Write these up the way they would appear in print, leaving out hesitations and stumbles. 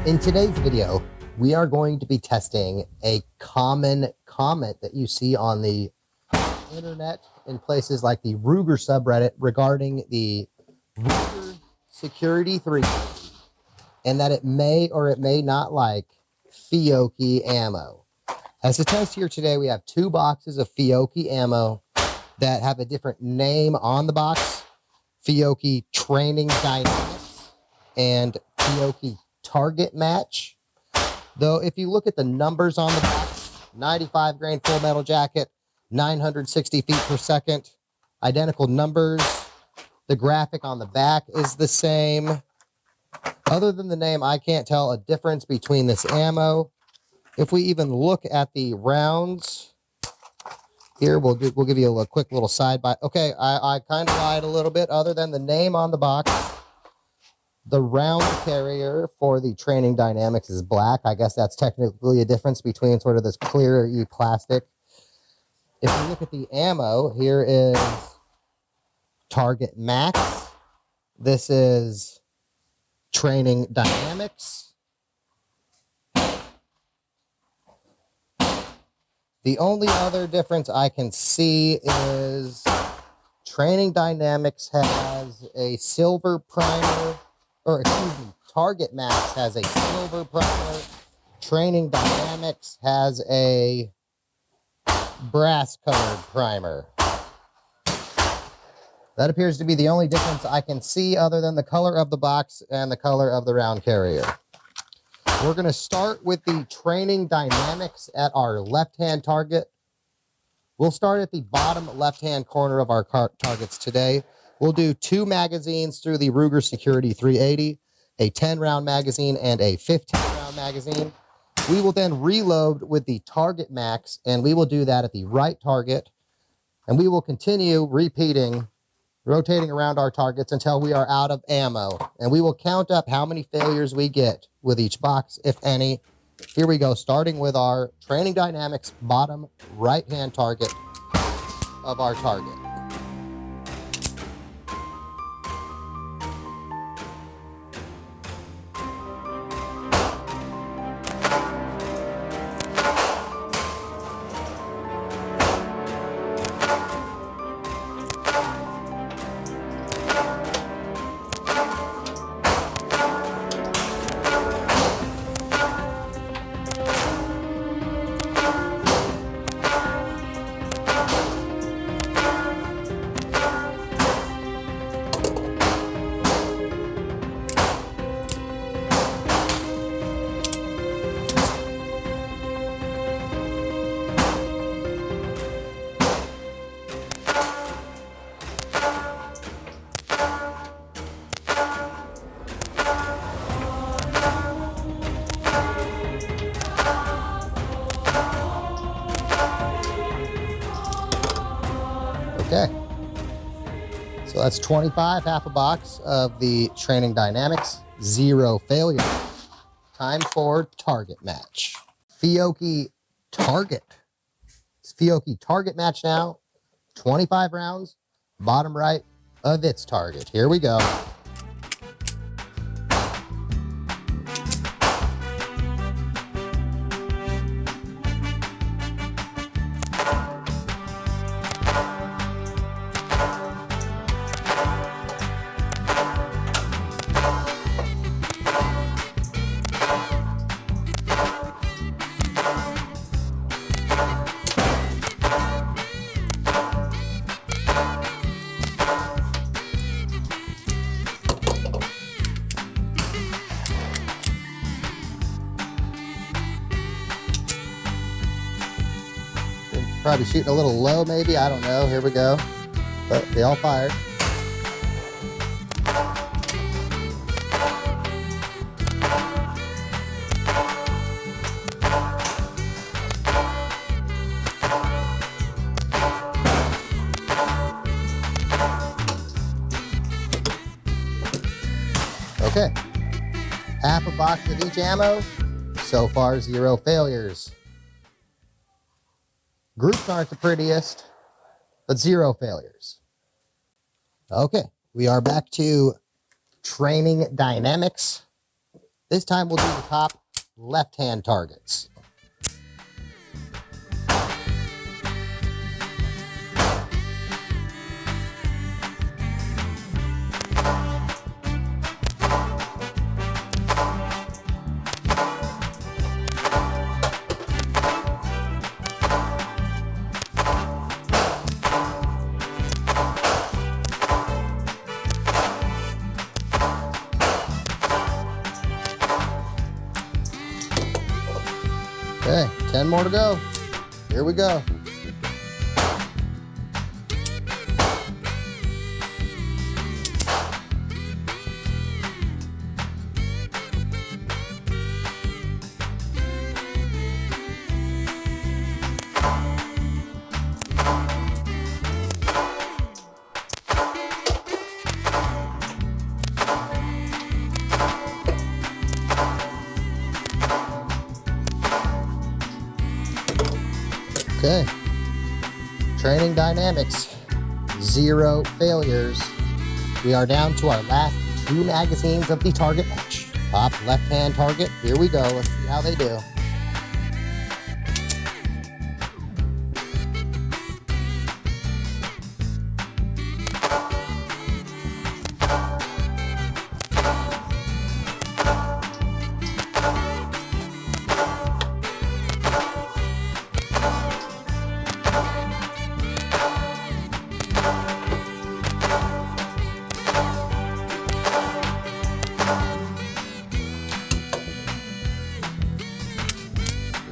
In today's video, we are going to be testing a common comment that you see on the internet in places like the Ruger subreddit regarding the Ruger Security 3 and that it may or it may not like Fiocchi ammo. As a test here today, we have 2 boxes of Fiocchi ammo that have a different name on the box: Fiocchi Training Dynamics and Fiocchi Target Match. Though if you look at the numbers on the box, 95 grain full metal jacket, 960 feet per second, identical numbers. The graphic on the back is the same. Other than the name, I can't tell a difference between this ammo. If we even look at the rounds here, we'll give you a quick little side by. Okay, I kind of lied a little bit. Other than the name on the box, the round carrier for the Training Dynamics is black. I guess that's technically a difference between sort of this clear plastic. If you look at the ammo, here is Target Max. This is Training Dynamics. The only other difference I can see is Training Dynamics has a silver primer. Or excuse me, Target Max has a silver primer. Training Dynamics has a brass colored primer. That appears to be the only difference I can see other than the color of the box and the color of the round carrier. We're going to start with the Training Dynamics at our left-hand target. We'll start at the bottom left-hand corner of our targets today. We'll do 2 magazines through the Ruger Security 380, a 10-round magazine and a 15-round magazine. We will then reload with the Target Max, and we will do that at the right target. And we will continue repeating, rotating around our targets until we are out of ammo. And we will count up how many failures we get with each box, if any. Here we go, starting with our Training Dynamics bottom right-hand target of our target. Okay, so that's 25, half a box of the Training Dynamics, 0 failure. Time for Target Match. Fiocchi Target. It's Fiocchi Target Match now. 25 rounds, bottom right of its target. Here we go. Probably shooting a little low, maybe. I don't know. Here we go. But they all fired. Okay. Half a box of each ammo. So far, 0 failures. Groups aren't the prettiest, but 0 failures. Okay, we are back to Training Dynamics. This time we'll do the top left-hand targets. Okay, 10 more to go. Here we go. Okay, training dynamics, 0 failures. We are down to our last 2 magazines of the target match. Top left-hand target, here we go. Let's see how they do.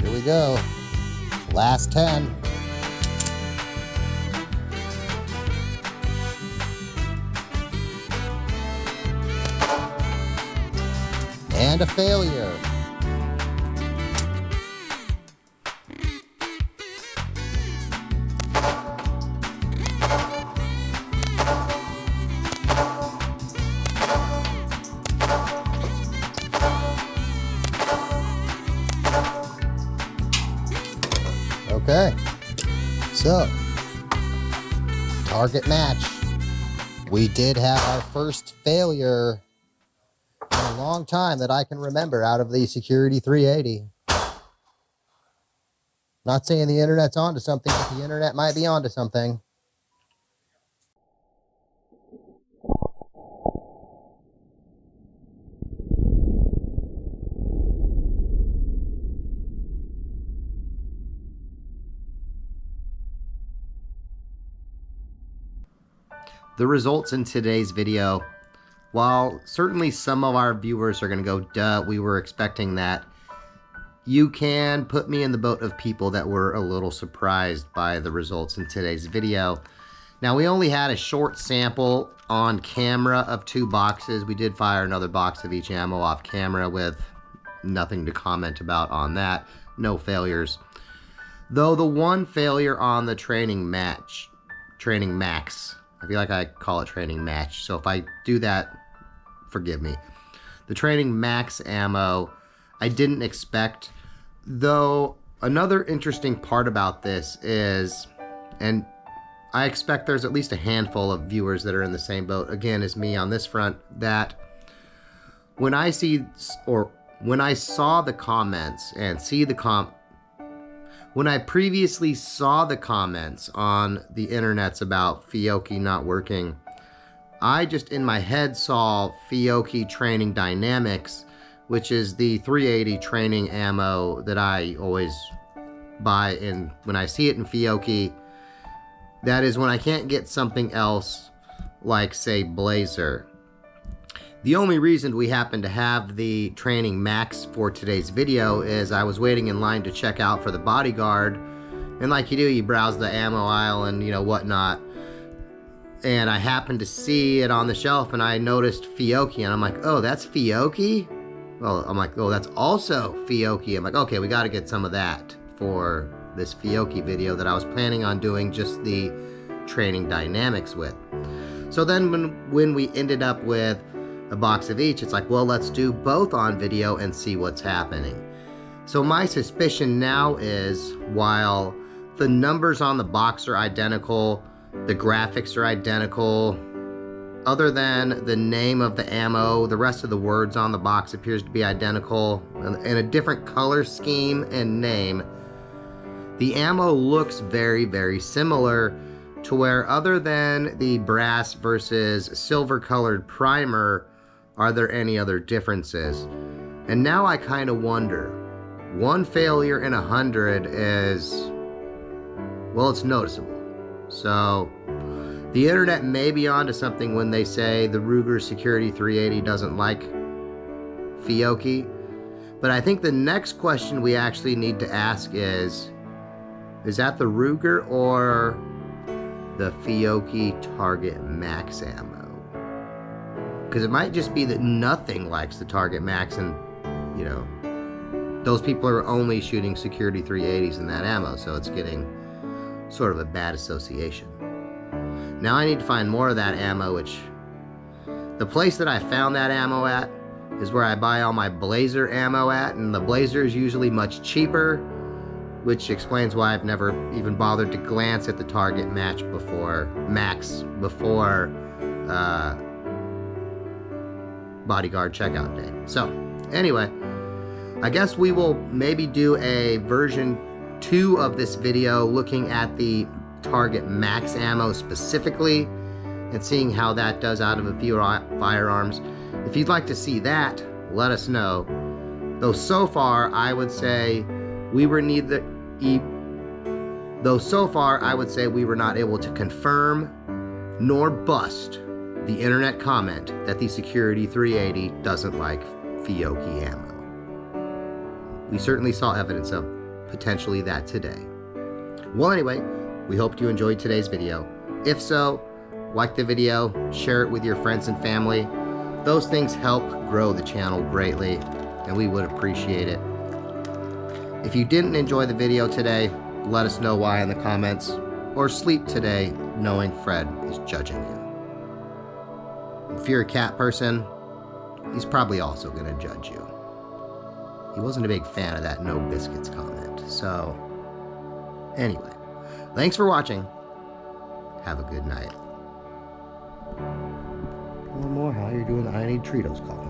Here we go. Last 10. And a failure. Okay, so target match. We did have our first failure in a long time that I can remember out of the Security 380. Not saying the internet's onto something, but the internet might be onto something. The results in today's video, while certainly some of our viewers are going to go, duh, we were expecting that, you can put me in the boat of people that were a little surprised by the results in today's video. Now, we only had a short sample on camera of 2 boxes. We did fire another box of each ammo off camera with nothing to comment about on that. No failures. Though the one failure on the training max, I feel like I call it training match, so if I do that, forgive me. The training max ammo, I didn't expect, though another interesting part about this is, and I expect there's at least a handful of viewers that are in the same boat, again, as me on this front, that when I see, or when I saw the comments and see the when I previously saw the comments on the internets about Fiocchi not working, I just in my head saw Fiocchi Training Dynamics, which is the 380 training ammo that I always buy, and when I see it in Fiocchi, that is when I can't get something else like, say, Blazer. The only reason we happen to have the training max for today's video is I was waiting in line to check out for the bodyguard, and like you do, you browse the ammo aisle and whatnot, and I happened to see it on the shelf and I noticed Fiocchi, and I'm like, oh, that's Fiocchi? Well, I'm like, oh, that's also Fiocchi. I'm like, okay, we got to get some of that for this Fiocchi video that I was planning on doing just the training dynamics with. So then when we ended up with a box of each, it's like, well, let's do both on video and see what's happening. So my suspicion now is, while the numbers on the box are identical, the graphics are identical, Other than the name of the ammo, the rest of the words on the box appears to be identical in a different color scheme and name. The ammo looks very, very similar to where, other than the brass versus silver colored primer, are there any other differences? And now I kind of wonder, one failure in 100 is, well, it's noticeable. So the internet may be onto something when they say the Ruger Security 380 doesn't like Fiocchi. But I think the next question we actually need to ask is that the Ruger or the Fiocchi Target Max ammo? Because it might just be that nothing likes the Target Max, and, you know, those people are only shooting Security 380s in that ammo, so it's getting sort of a bad association. Now I need to find more of that ammo, which the place that I found that ammo at is where I buy all my Blazer ammo at, and the Blazer is usually much cheaper, which explains why I've never even bothered to glance at the Target Max before Bodyguard checkout day. So anyway, I guess we will maybe do a version 2 of this video looking at the Target Max ammo specifically and seeing how that does out of a few firearms. If you'd like to see that, let us know. Though so far I would say we were not able to confirm nor bust the internet comment that the Security 380 doesn't like Fiocchi ammo. We certainly saw evidence of potentially that today. Well, anyway, we hope you enjoyed today's video. If so, like the video, share it with your friends and family. Those things help grow the channel greatly, and we would appreciate it. If you didn't enjoy the video today, let us know why in the comments, or sleep today knowing Fred is judging you. If you're a cat person, he's probably also going to judge you. He wasn't a big fan of that no biscuits comment. So, anyway, thanks for watching. Have a good night. One more, how you're doing, I need Tritos call.